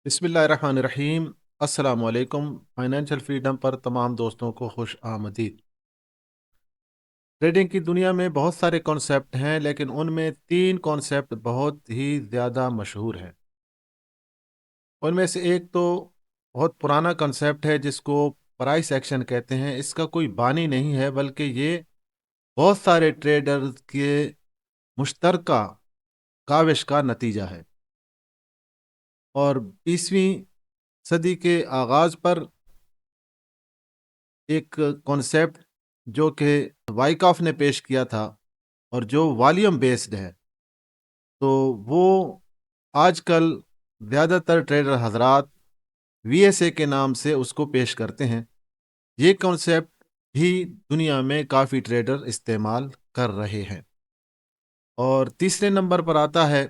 बिस्मिल्लाहिर्रहमानिर्रहीम। अस्सलाम वालेकुम। फाइनेंशियल फ्रीडम पर तमाम दोस्तों को खुश आमदीद। ट्रेडिंग की दुनिया में बहुत सारे कॉन्सेप्ट हैं, लेकिन उनमें तीन कॉन्सेप्ट बहुत ही ज़्यादा मशहूर हैं। उनमें से एक तो बहुत पुराना कॉन्सेप्ट है जिसको प्राइस एक्शन कहते हैं। इसका कोई बानी नहीं है, बल्कि ये बहुत सारे ट्रेडर्स के मुश्तरका काविश का नतीजा है। और 20वीं सदी के आगाज़ पर एक कॉन्सेप्ट जो कि वाइकॉफ ने पेश किया था और जो वॉल्यूम बेस्ड है, तो वो आजकल ज़्यादातर ट्रेडर हजरात वीएसए के नाम से उसको पेश करते हैं। ये कॉन्सेप्ट भी दुनिया में काफ़ी ट्रेडर इस्तेमाल कर रहे हैं। और तीसरे नंबर पर आता है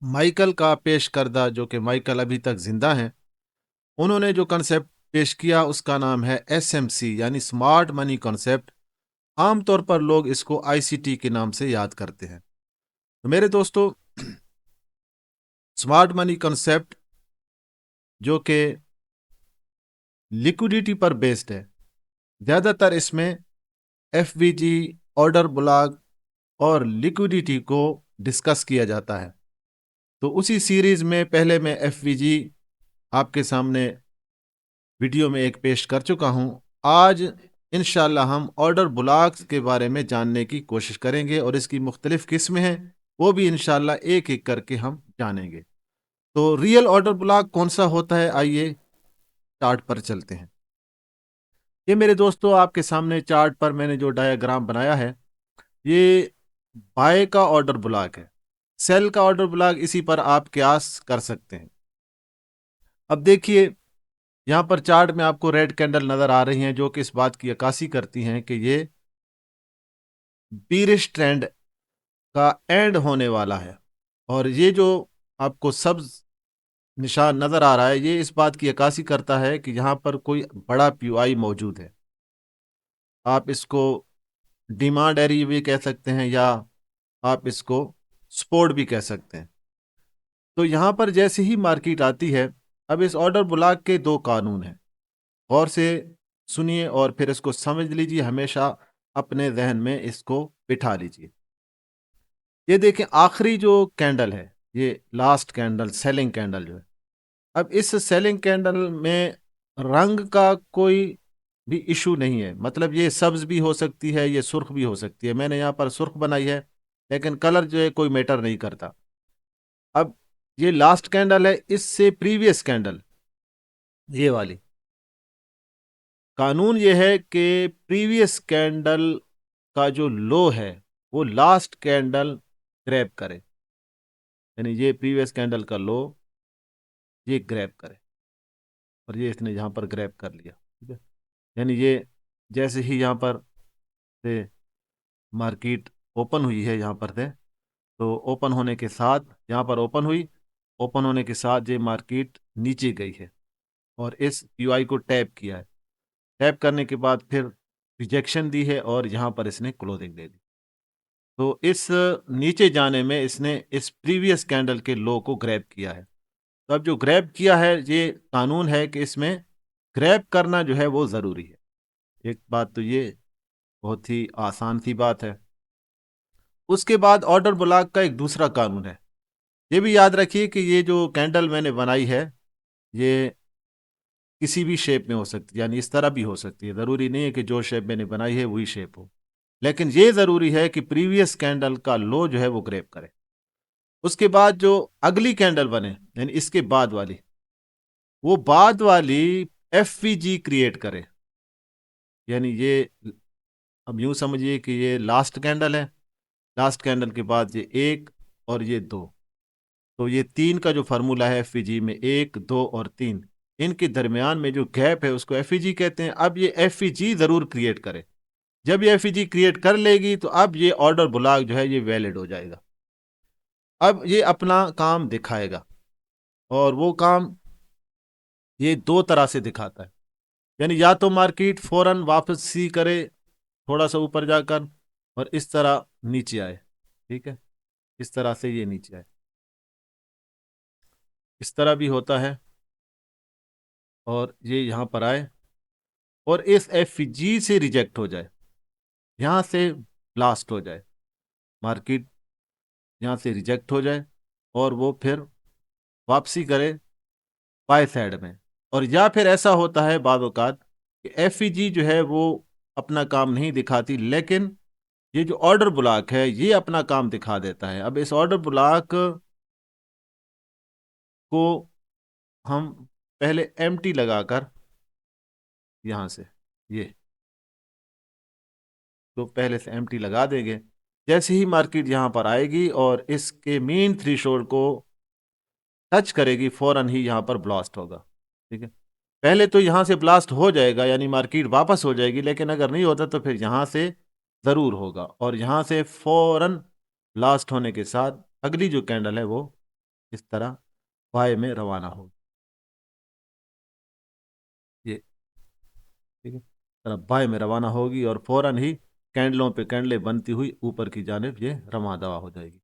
माइकल का पेश करदा, जो कि माइकल अभी तक ज़िंदा हैं। उन्होंने जो कॉन्सेप्ट पेश किया उसका नाम है एसएमसी, यानी स्मार्ट मनी कॉन्सेप्ट। आमतौर पर लोग इसको आईसीटी के नाम से याद करते हैं। तो मेरे दोस्तों, स्मार्ट मनी कॉन्सेप्ट जो कि लिक्विडिटी पर बेस्ड है, ज़्यादातर इसमें एफवीजी, ऑर्डर ब्लॉक और लिक्विडिटी को डिस्कस किया जाता है। तो उसी सीरीज में पहले मैं एफवीजी आपके सामने वीडियो में एक पेश कर चुका हूं। आज इंशाल्लाह हम ऑर्डर ब्लॉक्स के बारे में जानने की कोशिश करेंगे और इसकी मुख्तलिफ किस्में हैं, वो भी इंशाल्लाह एक एक करके हम जानेंगे। तो रियल ऑर्डर ब्लॉक कौन सा होता है, आइए चार्ट पर चलते हैं। ये मेरे दोस्तों आपके सामने चार्ट पर मैंने जो डायग्राम बनाया है, ये बाय का ऑर्डर ब्लॉक है। सेल का ऑर्डर ब्लॉक इसी पर आप क्यास कर सकते हैं। अब देखिए, यहाँ पर चार्ट में आपको रेड कैंडल नजर आ रही हैं, जो कि इस बात की अक्कासी करती हैं कि ये बीरिश ट्रेंड का एंड होने वाला है। और ये जो आपको सब्ज निशान नजर आ रहा है, ये इस बात की अक्कासी करता है कि यहाँ पर कोई बड़ा पीओआई मौजूद है। आप इसको डिमांड एरिया भी कह सकते हैं या आप इसको सपोर्ट भी कह सकते हैं। तो यहाँ पर जैसे ही मार्केट आती है, अब इस ऑर्डर ब्लॉक के दो कानून हैं। गौर से सुनिए और फिर इसको समझ लीजिए, हमेशा अपने जहन में इसको बिठा लीजिए। ये देखें, आखिरी जो कैंडल है, ये लास्ट कैंडल, सेलिंग कैंडल जो है। अब इस सेलिंग कैंडल में रंग का कोई भी इशू नहीं है। मतलब ये सब्ज भी हो सकती है, ये सुर्ख भी हो सकती है। मैंने यहाँ पर सुर्ख बनाई है, लेकिन कलर जो है कोई मैटर नहीं करता। अब ये लास्ट कैंडल है, इससे प्रीवियस कैंडल ये वाली, कानून ये है कि प्रीवियस कैंडल का जो लो है वो लास्ट कैंडल ग्रैब करे। यानी ये प्रीवियस कैंडल का लो ये ग्रैब करे, और ये इसने यहाँ पर ग्रैब कर लिया। ठीक है, यानी ये जैसे ही यहाँ पर से मार्केट ओपन हुई है, यहाँ पर से, तो ओपन होने के साथ यहाँ पर ओपन हुई, ओपन होने के साथ ये मार्केट नीचे गई है और इस पीओआई को टैप किया है। टैप करने के बाद फिर रिजेक्शन दी है और यहाँ पर इसने क्लोजिंग दे दी। तो इस नीचे जाने में इसने इस प्रीवियस कैंडल के लो को ग्रैब किया है। तो अब जो ग्रैब किया है, ये कानून है कि इसमें ग्रैब करना जो है वो ज़रूरी है। एक बात तो ये बहुत ही आसान सी बात है। उसके बाद ऑर्डर ब्लॉक का एक दूसरा कानून है। ये भी याद रखिए कि ये जो कैंडल मैंने बनाई है, ये किसी भी शेप में हो सकती है, यानी इस तरह भी हो सकती है। ज़रूरी नहीं है कि जो शेप मैंने बनाई है वही शेप हो, लेकिन ये ज़रूरी है कि प्रीवियस कैंडल का लो जो है वो ग्रैब करे। उसके बाद जो अगली कैंडल बने, यानी इसके बाद वाली, वो बाद वाली एफवीजी क्रिएट करे। यानी ये, अब यूं समझिए कि ये लास्ट कैंडल है। लास्ट कैंडल के बाद ये एक और ये दो, तो ये तीन का जो फार्मूला है एफईजी में, एक, दो और तीन, इनके दरमियान में जो गैप है उसको एफईजी कहते हैं। अब ये एफईजी जरूर क्रिएट करे। जब ये एफईजी क्रिएट कर लेगी तो अब ये ऑर्डर ब्लॉक जो है ये वैलिड हो जाएगा। अब ये अपना काम दिखाएगा, और वो काम ये दो तरह से दिखाता है। यानी या तो मार्केट फौरन वापसी करे, थोड़ा सा ऊपर जाकर, और इस तरह नीचे आए। ठीक है, इस तरह से ये नीचे आए। इस तरह भी होता है, और ये यहाँ पर आए और इस एफ जी से रिजेक्ट हो जाए, यहाँ से ब्लास्ट हो जाए, मार्केट यहाँ से रिजेक्ट हो जाए और वो फिर वापसी करे बाय साइड में। और या फिर ऐसा होता है बाद औक़ात कि एफ जो है वो अपना काम नहीं दिखाती, लेकिन ये जो ऑर्डर ब्लॉक है ये अपना काम दिखा देता है। अब इस ऑर्डर ब्लॉक को हम पहले एम्प्टी लगाकर यहाँ से, ये तो पहले से एम्प्टी लगा देंगे। जैसे ही मार्केट यहाँ पर आएगी और इसके मेन थ्रेशोल्ड को टच करेगी, फौरन ही यहाँ पर ब्लास्ट होगा। ठीक है, पहले तो यहाँ से ब्लास्ट हो जाएगा यानी मार्केट वापस हो जाएगी, लेकिन अगर नहीं होता तो फिर यहाँ से ज़रूर होगा, और यहाँ से फौरन ब्लास्ट होने के साथ अगली जो कैंडल है वो इस तरह बाय में रवाना होगी। ये ठीक है, तरह बाय में रवाना होगी और फौरन ही कैंडलों पे कैंडलें बनती हुई ऊपर की जानिब ये रवा दवा हो जाएगी।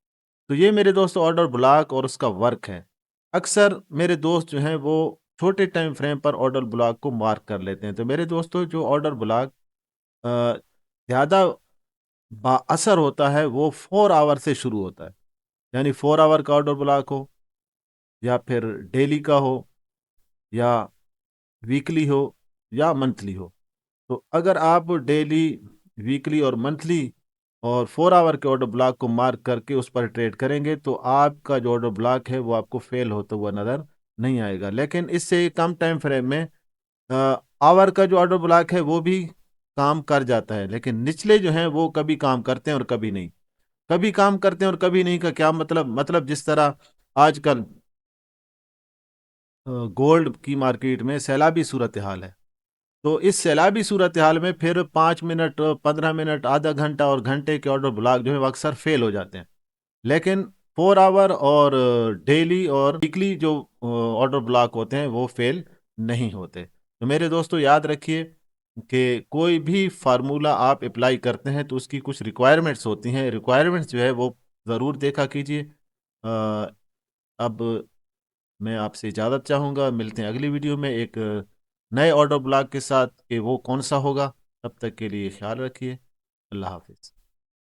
तो ये मेरे दोस्तों ऑर्डर ब्लॉक और उसका वर्क है। अक्सर मेरे दोस्त जो हैं वो छोटे टाइम फ्रेम पर ऑर्डर ब्लॉक को मार्क कर लेते हैं। तो मेरे दोस्तों जो ऑर्डर ब्लॉक ज़्यादा बाअसर होता है वो 4 आवर से शुरू होता है, यानी 4 आवर का ऑर्डर ब्लॉक हो या फिर डेली का हो या वीकली हो या मंथली हो। तो अगर आप डेली, वीकली और मंथली और 4 आवर के ऑर्डर ब्लॉक को मार्क करके उस पर ट्रेड करेंगे तो आपका जो ऑर्डर ब्लॉक है वो आपको फेल होता हुआ नज़र नहीं आएगा। लेकिन इससे कम टाइम फ्रेम में आवर का जो ऑर्डर ब्लॉक है वो भी काम कर जाता है, लेकिन निचले जो हैं वो कभी काम करते हैं और कभी नहीं। कभी काम करते हैं और कभी नहीं का क्या मतलब जिस तरह आजकल गोल्ड की मार्केट में सैलाबी सूरत हाल है, तो इस सैलाबी सूरत हाल में फिर 5 मिनट, 15 मिनट, आधा घंटा और घंटे के ऑर्डर ब्लॉक जो है वो अक्सर फेल हो जाते हैं। लेकिन 4 आवर और डेली और वीकली जो ऑर्डर ब्लॉक होते हैं वो फेल नहीं होते। तो मेरे दोस्तों याद रखिए कि कोई भी फार्मूला आप अप्लाई करते हैं तो उसकी कुछ रिक्वायरमेंट्स होती हैं, रिक्वायरमेंट्स जो है वो ज़रूर देखा कीजिए। अब मैं आपसे इजाज़त चाहूँगा, मिलते हैं अगली वीडियो में एक नए ऑर्डर ब्लॉक के साथ कि वो कौन सा होगा। तब तक के लिए ख्याल रखिए। अल्लाह हाफिज़।